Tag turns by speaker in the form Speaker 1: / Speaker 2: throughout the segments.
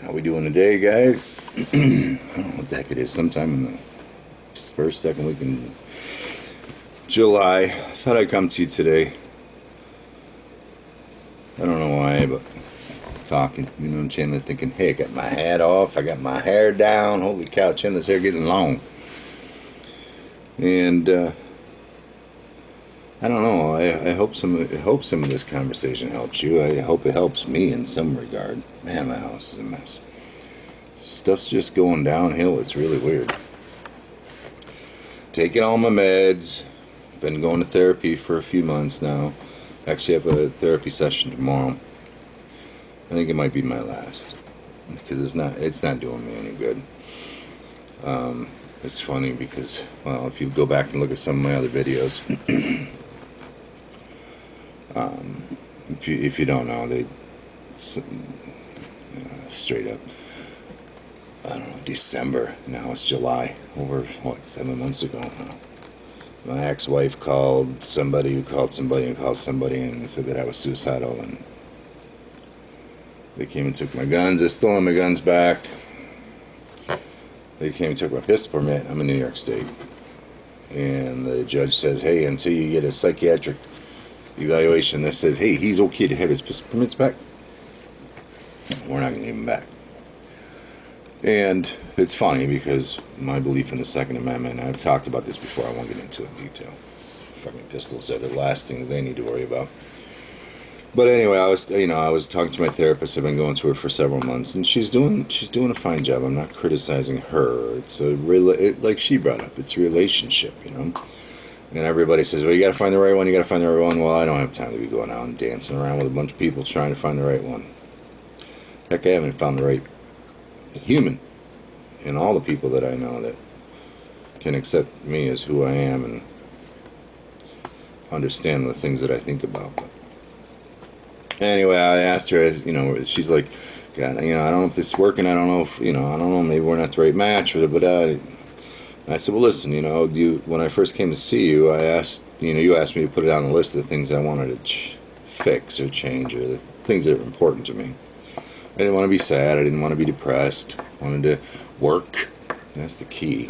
Speaker 1: How we doing today, guys? I don't know what the heck it is. Sometime in the first, second week in July. I thought I'd come to you today. I don't know why, but talking. You know, Chandler thinking, hey, I got my hat off. I got my hair down. Holy cow, Chandler's hair getting long. And I don't know. I hope some of this conversation helps you. I hope it helps me in some regard. Man, my house is a mess. Stuff's just going downhill. It's really weird. Taking all my meds. Been going to therapy for a few months now. Actually, I have a therapy session tomorrow. I think it might be my last because it's not doing me any good. It's funny because, well, if you go back and look at some of my other videos. If you don't know, they straight up, I don't know, December, now it's July, over 7 months ago now. My ex-wife called somebody who called somebody and called somebody and said that I was suicidal, and they came and took my guns. They're still on my guns back. They came and took my pistol permit. I'm in New York State, and the judge says, hey, until you get a psychiatric evaluation that says, hey, he's okay to have his pistol permits back, we're not going to give him back. And it's funny because my belief in the Second Amendment, I've talked about this before, I won't get into it in detail. Fucking pistols are the last thing they need to worry about. But anyway, I was talking to my therapist. I've been going to her for several months, and she's doing a fine job. I'm not criticizing her. It's like she brought up, it's a relationship, you know. And everybody says, well, you got to find the right one, you got to find the right one. Well, I don't have time to be going out and dancing around with a bunch of people trying to find the right one. Heck, I haven't found the right human in all the people that I know that can accept me as who I am and understand the things that I think about. But anyway, I asked her, she's like, God, I don't know if this is working. I don't know if, I don't know, maybe we're not the right match. But I said, well, listen, when I first came to see you, I asked, you asked me to put it on a list of the things I wanted to fix or change, or the things that are important to me. I didn't want to be sad. I didn't want to be depressed. I wanted to work. That's the key.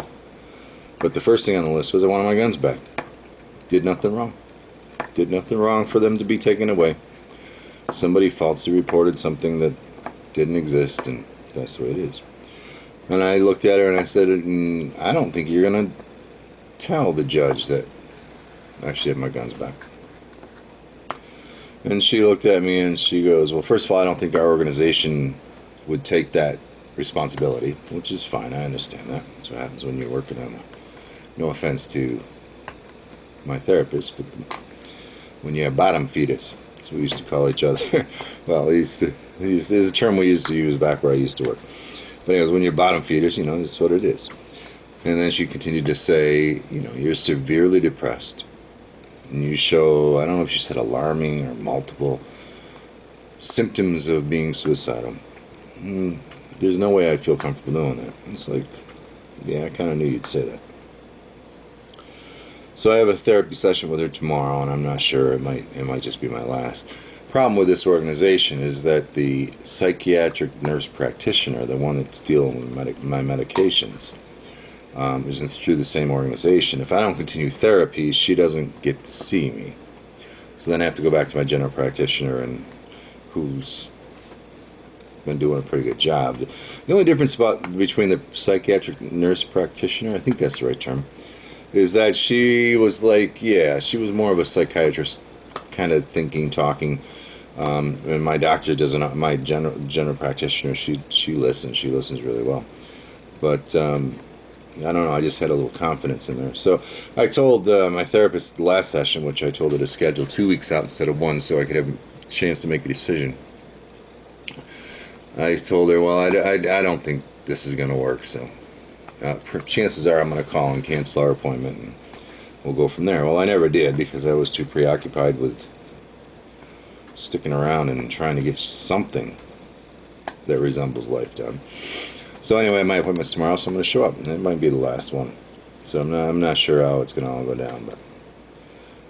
Speaker 1: But the first thing on the list was I wanted my guns back. Did nothing wrong. Did nothing wrong for them to be taken away. Somebody falsely reported something that didn't exist, and that's the way it is. And I looked at her and I said, I don't think you're going to tell the judge that I should have my guns back. And she looked at me and she goes, well, first of all, I don't think our organization would take that responsibility, which is fine. I understand that. That's what happens when you're working on no offense to my therapist, but when you have bottom feeders, that's what we used to call each other. Well, this is a term we used to use back where I used to work. But anyways, when you're bottom feeders, that's what it is. And then she continued to say, you're severely depressed. And you show, I don't know if she said alarming or multiple symptoms of being suicidal. There's no way I'd feel comfortable doing that. It's like, yeah, I kind of knew you'd say that. So I have a therapy session with her tomorrow, and I'm not sure, it might just be my last. Problem with this organization is that the psychiatric nurse practitioner, the one that's dealing with my medications, isn't through the same organization. If I don't continue therapy, she doesn't get to see me. So then I have to go back to my general practitioner, and who's been doing a pretty good job. The only difference between the psychiatric nurse practitioner, I think that's the right term, is that she was she was more of a psychiatrist kind of thinking, talking. And my doctor doesn't. My general practitioner, she listens really well. But I don't know. I just had a little confidence in her. So I told my therapist at the last session, which I told her to schedule 2 weeks out instead of 1, so I could have a chance to make a decision. I told her, well, I don't think this is going to work. So chances are I'm going to call and cancel our appointment, and we'll go from there. Well, I never did because I was too preoccupied with sticking around and trying to get something that resembles life done. So anyway, my appointment's tomorrow, so I'm going to show up. It might be the last one. So I'm not sure how it's going to all go down, but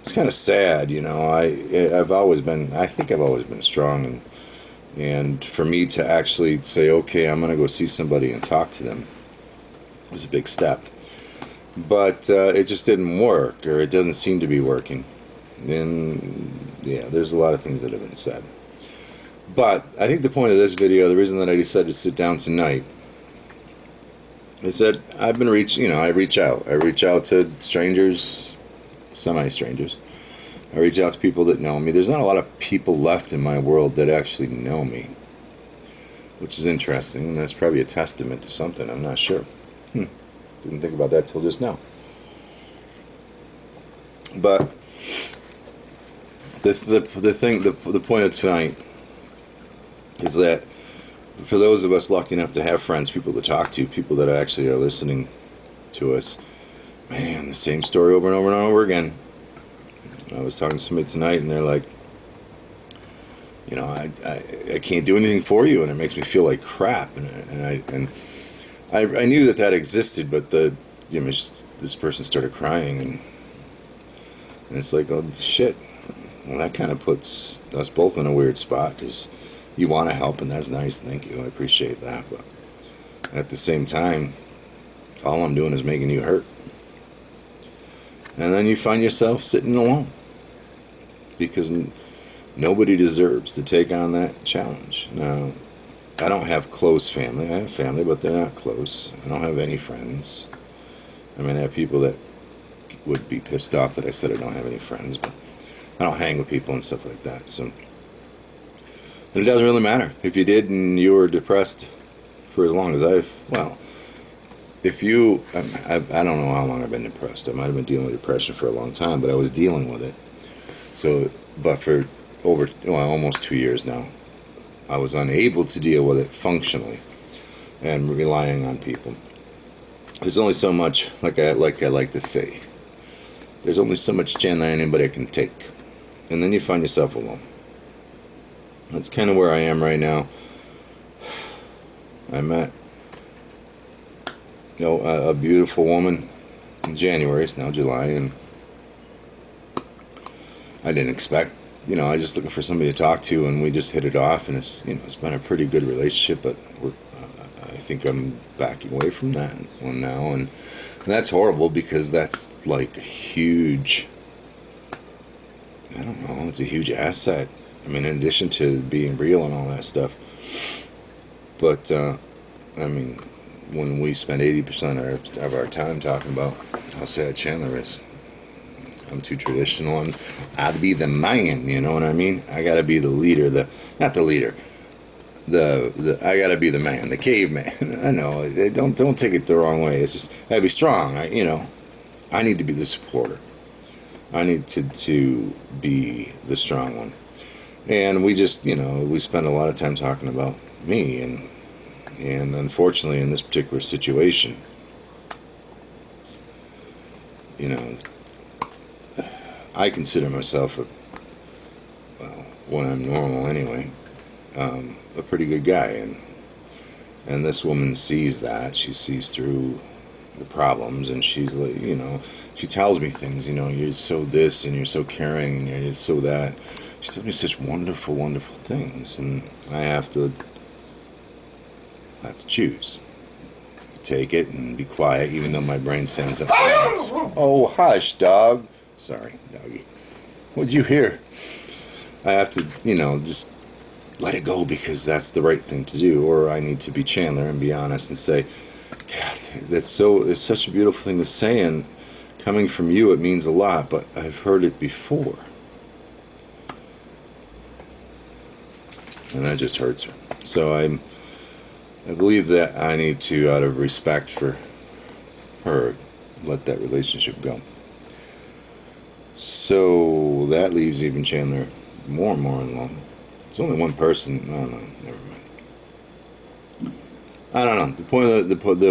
Speaker 1: it's kind of sad, I think I've always been strong and And for me to actually say, okay, I'm going to go see somebody and talk to them was a big step. But it just didn't work, or it doesn't seem to be working. And yeah, there's a lot of things that have been said. But I think the point of this video, the reason that I decided to sit down tonight, is that I've been I reach out. I reach out to strangers, semi-strangers. I reach out to people that know me. There's not a lot of people left in my world that actually know me, which is interesting, and that's probably a testament to something. I'm not sure. Didn't think about that till just now. But the point of tonight is that for those of us lucky enough to have friends, people to talk to, people that actually are listening to us, man, the same story over and over and over again. I was talking to somebody tonight, and they're like, I can't do anything for you, and it makes me feel like crap. And I knew that existed, but this person started crying, and it's like, oh shit. Well, that kind of puts us both in a weird spot, because you want to help, and that's nice. Thank you, I appreciate that. But at the same time, all I'm doing is making you hurt. And then you find yourself sitting alone, because nobody deserves to take on that challenge. Now, I don't have close family. I have family, but they're not close. I don't have any friends. I mean, I have people that would be pissed off that I said I don't have any friends, but I don't hang with people and stuff like that. So it doesn't really matter. If you did and you were depressed for as long as I don't know how long I've been depressed. I might have been dealing with depression for a long time, but I was dealing with it. So, but for almost 2 years now, I was unable to deal with it functionally, and relying on people. There's only so much, like I like to say, there's only so much Chandler anybody can take, and then you find yourself alone. That's kind of where I am right now. I met a beautiful woman in January. It's now July, and I didn't expect. I just looking for somebody to talk to, and we just hit it off, and it's been a pretty good relationship. But I think I'm backing away from that one now, and that's horrible, because that's like huge. I don't know. It's a huge asset. I mean, in addition to being real and all that stuff. But I mean, when we spend 80% of our time talking about how sad Chandler is, I'm too traditional, and I'd be the man, you know what I mean? I gotta be the leader, not the leader, I gotta be the man, the caveman. I know, don't take it the wrong way. It's just, I gotta be strong. I need to be the supporter. I need to be the strong one. And we just, we spend a lot of time talking about me, and unfortunately in this particular situation, I consider myself when I'm normal anyway, a pretty good guy, and this woman sees that. She sees through the problems, and she's like, she tells me things, you're so this, and you're so caring, and you're so that. She tells me such wonderful, wonderful things, and I have to choose. Take it and be quiet, even though my brain sounds up. Oh, hush, dog. Sorry, doggy. What'd you hear? I have to, just let it go, because that's the right thing to do. Or I need to be Chandler and be honest and say, God, it's such a beautiful thing to say, and coming from you, it means a lot, but I've heard it before. And that just hurts her. So I believe that I need to, out of respect for her, let that relationship go. So that leaves even Chandler more and more alone. It's only one person. No, never mind. I don't know. The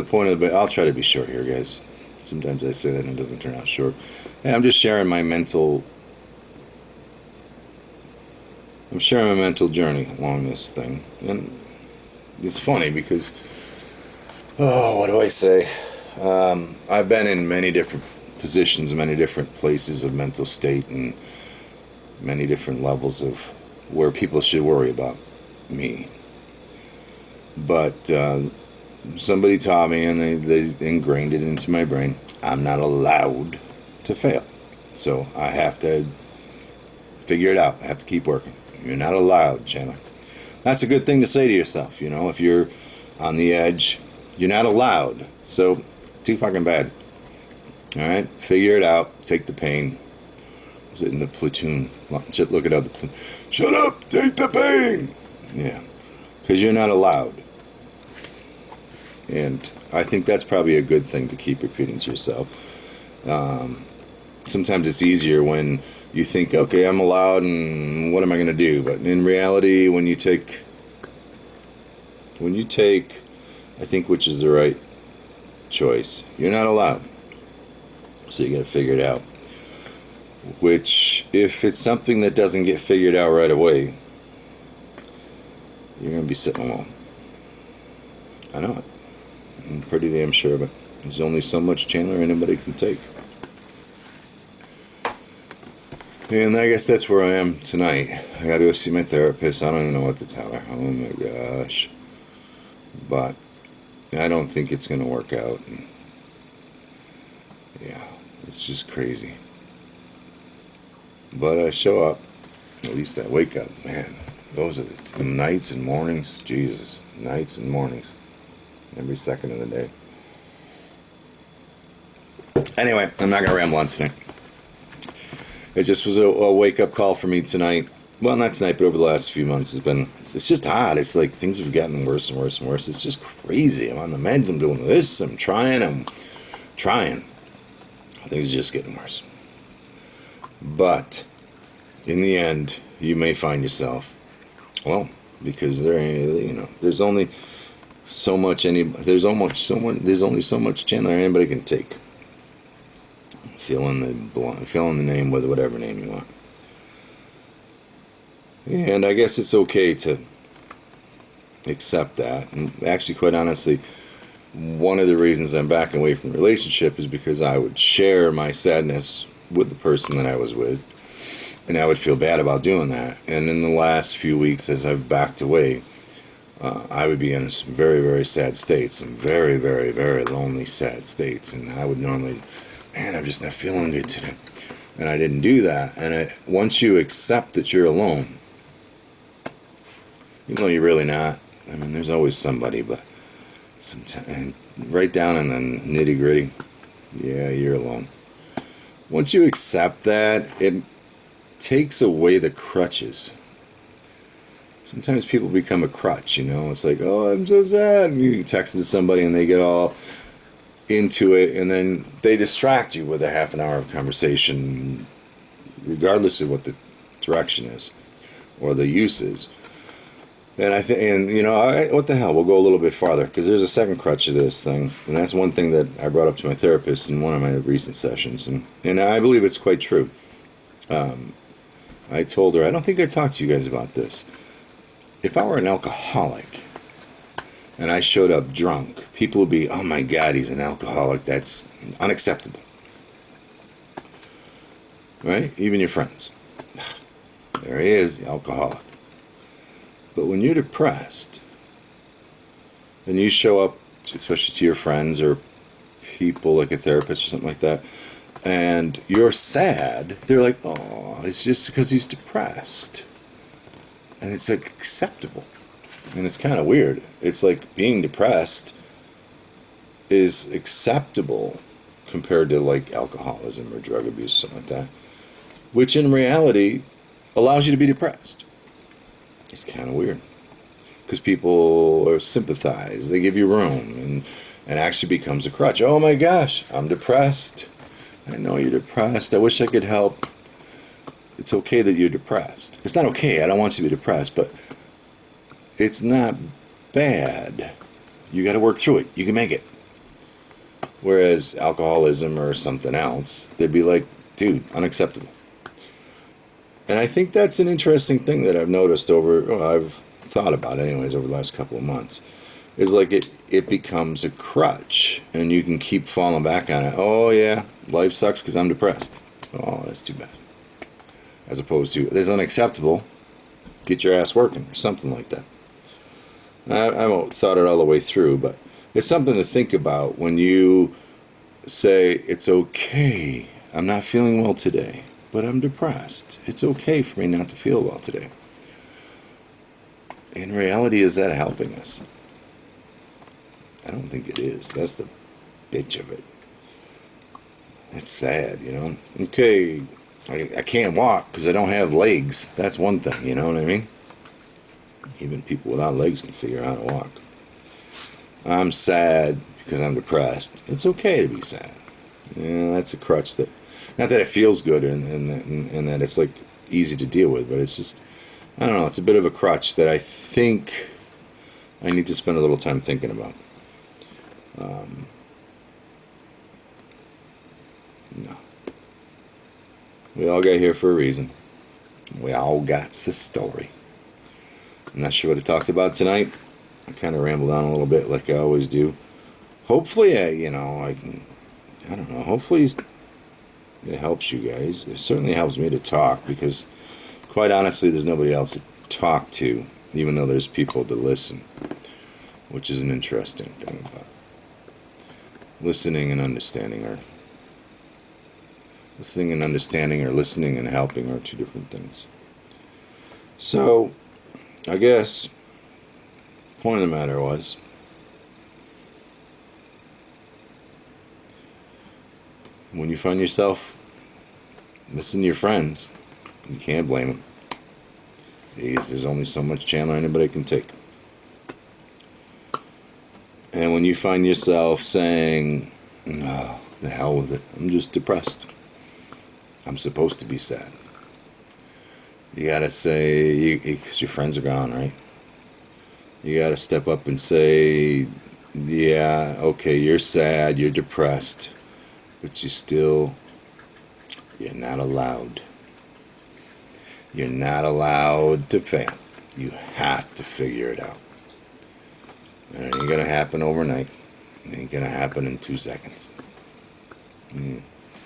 Speaker 1: point of the. I'll try to be short here, guys. Sometimes I say that and it doesn't turn out short. Hey, I'm sharing my mental journey along this thing, and it's funny because, what do I say? I've been in many different positions, many different places of mental state, and many different levels of where people should worry about. me. But somebody taught me, and they ingrained it into my brain. I'm not allowed to fail. So I have to figure it out. I have to keep working. You're not allowed, Chandler. That's a good thing to say to yourself, if you're on the edge. You're not allowed. So, too fucking bad. Alright? Figure it out. Take the pain. Was it in the platoon? Look it up. Shut up! Take the pain! Yeah. Because you're not allowed. And I think that's probably a good thing to keep repeating to yourself. Sometimes it's easier when you think, okay, I'm allowed, and what am I going to do? But in reality, when you take, I think which is the right choice, you're not allowed. So you got to figure it out. Which, if it's something that doesn't get figured out right away, you're going to be sitting alone. I know it. I'm pretty damn sure, but there's only so much Chandler anybody can take. And I guess that's where I am tonight. I gotta go see my therapist. I don't even know what to tell her. Oh my gosh. But I don't think it's gonna work out. And yeah, it's just crazy. But I show up. At least I wake up. Man, those are the nights and mornings. Jesus. Nights and mornings. Every second of the day. Anyway, I'm not gonna ramble on tonight. It just was a wake-up call for me tonight. Well, not tonight, but over the last few months. It's just odd. It's like things have gotten worse and worse and worse. It's just crazy. I'm on the meds. I'm doing this. I'm trying. Things are just getting worse. But in the end, you may find yourself, well, because there's only so much there's only so much Chandler anybody can take. Fill in the name with whatever name you want. And I guess it's okay to accept that. And actually, quite honestly, one of the reasons I'm backing away from the relationship is because I would share my sadness with the person that I was with, and I would feel bad about doing that. And in the last few weeks, as I've backed away, I would be in some very, very sad states, some very, very, very lonely, sad states, and I would normally, man, I'm just not feeling good today. And I didn't do that. And once you accept that you're alone, even though you're really not, I mean, there's always somebody, but sometimes, right down in the nitty gritty, yeah, you're alone. Once you accept that, it takes away the crutches. Sometimes people become a crutch, It's like, oh, I'm so sad. And you text to somebody and they get all into it, and then they distract you with a half an hour of conversation, regardless of what the direction is or the use is. And what the hell? We'll go a little bit farther, because there's a second crutch of this thing, and that's one thing that I brought up to my therapist in one of my recent sessions, and I believe it's quite true. I told her, I don't think I talked to you guys about this. If I were an alcoholic and I showed up drunk, people would be, oh my God, he's an alcoholic. That's unacceptable. Right? Even your friends. There he is, the alcoholic. But when you're depressed, and you show up, especially to your friends or people like a therapist or something like that, and you're sad, they're like, oh, it's just because he's depressed. And it's like acceptable. And it's kind of weird. It's like being depressed is acceptable compared to like alcoholism or drug abuse, something like that, which in reality allows you to be depressed. It's kind of weird, because people are sympathize. They give you room, and actually becomes a crutch. Oh my gosh, I'm depressed. I know you're depressed. I wish I could help. It's okay that you're depressed. It's not okay. I don't want you to be depressed, but it's not bad. You got to work through it. You can make it. Whereas alcoholism or something else, they'd be like, dude, unacceptable. And I think that's an interesting thing that I've noticed I've thought about anyways over the last couple of months, is like it becomes a crutch, and you can keep falling back on it. Oh yeah, life sucks because I'm depressed. Oh, that's too bad. As opposed to, this is unacceptable, get your ass working, or something like that. I haven't thought it all the way through, but it's something to think about when you say, it's okay, I'm not feeling well today, but I'm depressed. It's okay for me not to feel well today. In reality, is that helping us? I don't think it is. That's the bitch of it. It's sad, you know. Okay, I can't walk because I don't have legs. That's one thing, you know what I mean? Even people without legs can figure out how to walk. I'm sad because I'm depressed. It's okay to be sad. Yeah, that's a crutch that, not that it feels good and that it's like easy to deal with, but it's just, I don't know, it's a bit of a crutch that I think I need to spend a little time thinking about. No. We all got here for a reason. We all got a story. I'm not sure what I talked about tonight. I kind of rambled on a little bit like I always do. Hopefully, I don't know, hopefully it helps you guys. It certainly helps me to talk because, quite honestly, there's nobody else to talk to, even though there's people to listen, which is an interesting thing about listening and understanding listening and helping are two different things. So, I guess, point of the matter was, when you find yourself missing your friends, you can't blame them. There's only so much Chandler anybody can take. And when you find yourself saying, "No, the hell with it, I'm just depressed. I'm supposed to be sad." You gotta say, because your friends are gone, right? You gotta step up and say, yeah, okay, you're sad, you're depressed, but you're not allowed. You're not allowed to fail. You have to figure it out. And it ain't gonna happen overnight. It ain't gonna happen in 2 seconds.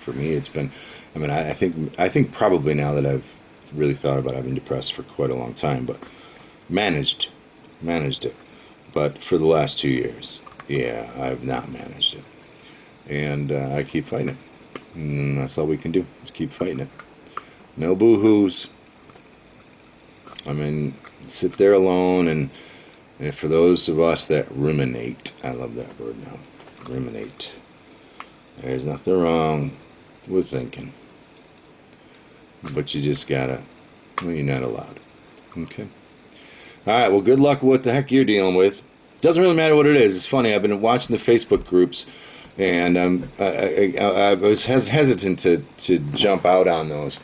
Speaker 1: For me, it's been, I think probably now that I've really thought about it, I've been depressed for quite a long time, but managed it. But for the last 2 years, yeah, I've not managed it. And I keep fighting it. And that's all we can do, is keep fighting it. No boo-hoos. Sit there alone, and for those of us that ruminate, I love that word now, ruminate. There's nothing wrong with thinking. But you just gotta, you're not allowed. Okay? Alright, well, good luck with what the heck you're dealing with. Doesn't really matter what it is. It's funny, I've been watching the Facebook groups, and I was hesitant to jump out on those.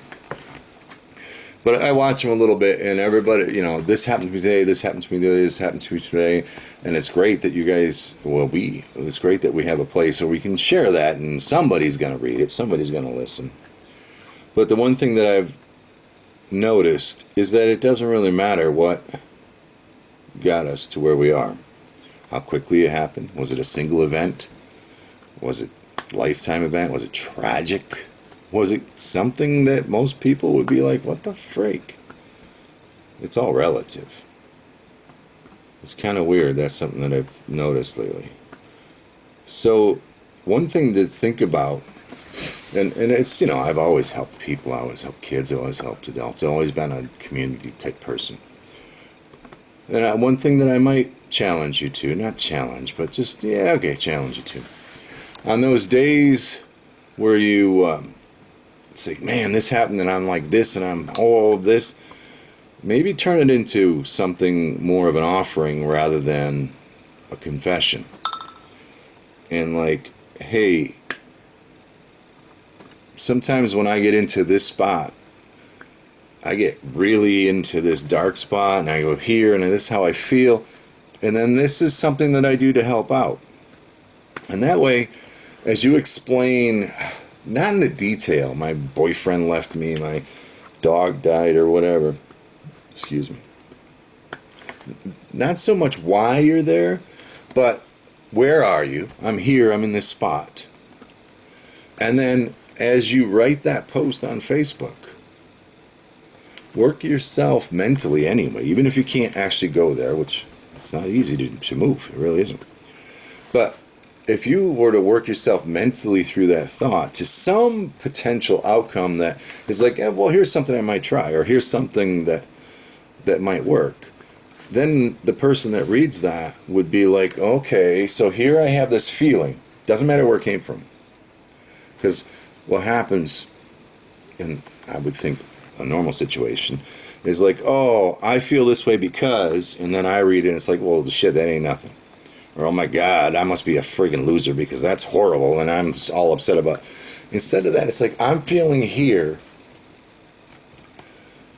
Speaker 1: But I watch them a little bit, and everybody, this happened to me today, this happened to me today, this happened to me today, and it's great that you guys, it's great that we have a place where we can share that, and somebody's going to read it, somebody's going to listen. But the one thing that I've noticed is that it doesn't really matter what got us to where we are. How quickly it happened. Was it a single event? Was it a lifetime event? Was it tragic? Was it something that most people would be like, what the freak? It's all relative. It's kind of weird. That's something that I've noticed lately. So, one thing to think about, and it's, I've always helped people. I always helped kids. I always helped adults. I've always been a community type person. And one thing that I might challenge you to, not challenge, but just, challenge you to. On those days where you say, man, this happened and I'm like this and I'm all of this, maybe turn it into something more of an offering rather than a confession. And like, hey, sometimes when I get into this spot, I get really into this dark spot and I go here and this is how I feel. And then this is something that I do to help out. And that way, as you explain, not in the detail, my boyfriend left me, my dog died or whatever, excuse me. Not so much why you're there, but where are you? I'm here, I'm in this spot. And then as you write that post on Facebook, work yourself mentally anyway, even if you can't actually go there, which It's not easy to move. It really isn't. But if you were to work yourself mentally through that thought to some potential outcome that is like, well, here's something I might try, or here's something that might work, then the person that reads that would be like, okay, so here I have this feeling. Doesn't matter where it came from. Because what happens, and I would think a normal situation, is like, oh, I feel this way because, and then I read it and it's like, well, shit, that ain't nothing. Or, oh my God, I must be a friggin' loser because that's horrible and I'm just all upset about it. Instead of that, it's like, I'm feeling here.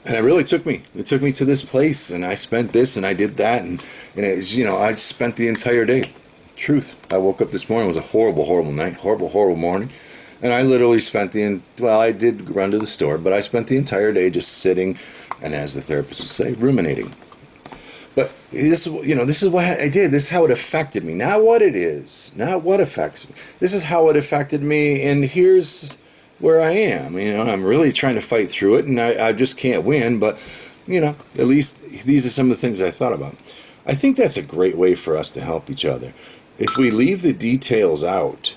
Speaker 1: And it really took me. It took me to this place and I spent this and I did that. And it was, I spent the entire day. Truth. I woke up this morning. It was a horrible, horrible night. Horrible, horrible morning. And I literally spent I did run to the store, but I spent the entire day just sitting and, as the therapist would say, ruminating. But this is what I did. This is how it affected me. Not what it is. Not what affects me. This is how it affected me, and here's where I am. I'm really trying to fight through it, and I just can't win. But, at least these are some of the things I thought about. I think that's a great way for us to help each other. If we leave the details out,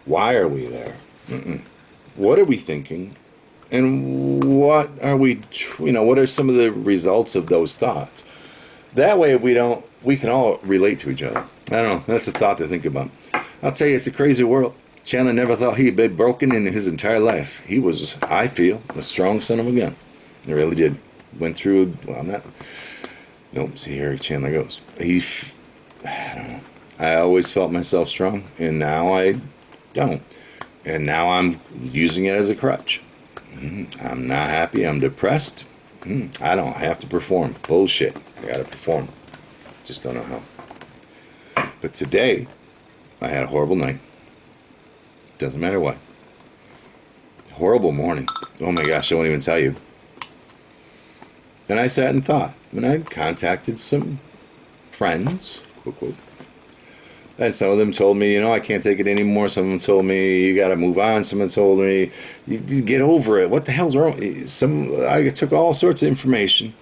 Speaker 1: why are we there? What are we thinking? And what are what are some of the results of those thoughts? That way we can all relate to each other. I don't know. That's a thought to think about. I'll tell you, it's a crazy world. Chandler never thought he'd been broken in his entire life. He was, I feel, a strong son of a gun. He really did. Went through, nope, see here Chandler goes. I don't know. I always felt myself strong, and now I don't. And now I'm using it as a crutch. I'm not happy. I'm depressed. I don't have to perform. Bullshit. I gotta perform. Just don't know how. But today, I had a horrible night. Doesn't matter what. Horrible morning. Oh my gosh, I won't even tell you. And I sat and thought. And I contacted some friends, quote, quote. And some of them told me, I can't take it anymore. Some of them told me, you got to move on. Someone told me, you get over it. What the hell's wrong? I took all sorts of information.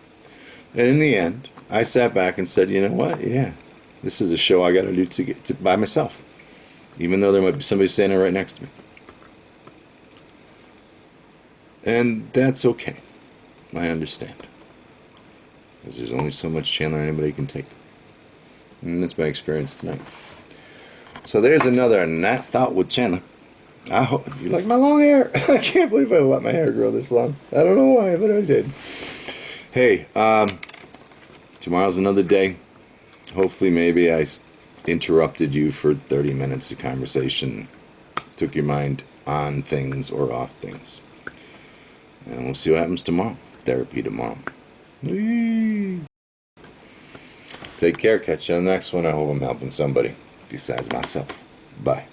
Speaker 1: And in the end, I sat back and said, you know what? Yeah, this is a show I got to do by myself. Even though there might be somebody standing right next to me. And that's okay. I understand. Because there's only so much Chandler anybody can take. And that's my experience tonight. So there's another Nat Thought with Chandler. I hope you like my long hair. I can't believe I let my hair grow this long. I don't know why, but I did. Hey, tomorrow's another day. Hopefully maybe I interrupted you for 30 minutes of conversation. Took your mind on things or off things. And we'll see what happens tomorrow. Therapy tomorrow. Whee! Take care. Catch you on the next one. I hope I'm helping somebody besides myself. Bye.